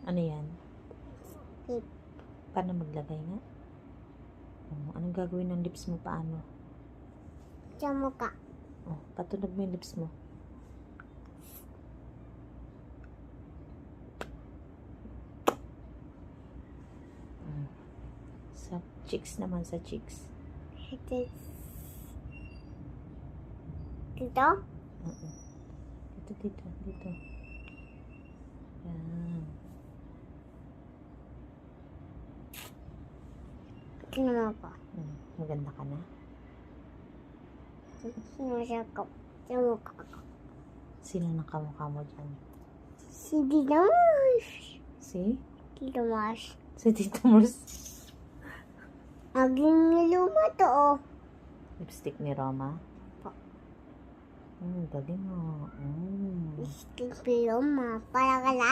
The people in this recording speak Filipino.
Ano yan? Lip. Paano maglagay nga? Anong gagawin ng lips mo? Paano? Sa mukha. Patunog mo yung lips mo. Sa cheeks naman, sa cheeks. Ito. Dito? Dito. Yan. Tingnan mo ko. Maganda ka na. Sinusya ko. Sa mukha ko. Sino nakamukha mo dyan? Si Dinamas. Si? Dinamas. Si Tito Mars. Maging luma to, oh. Lipstick ni Roma. Po. Galing mo. Lipstick luma. Para kalal.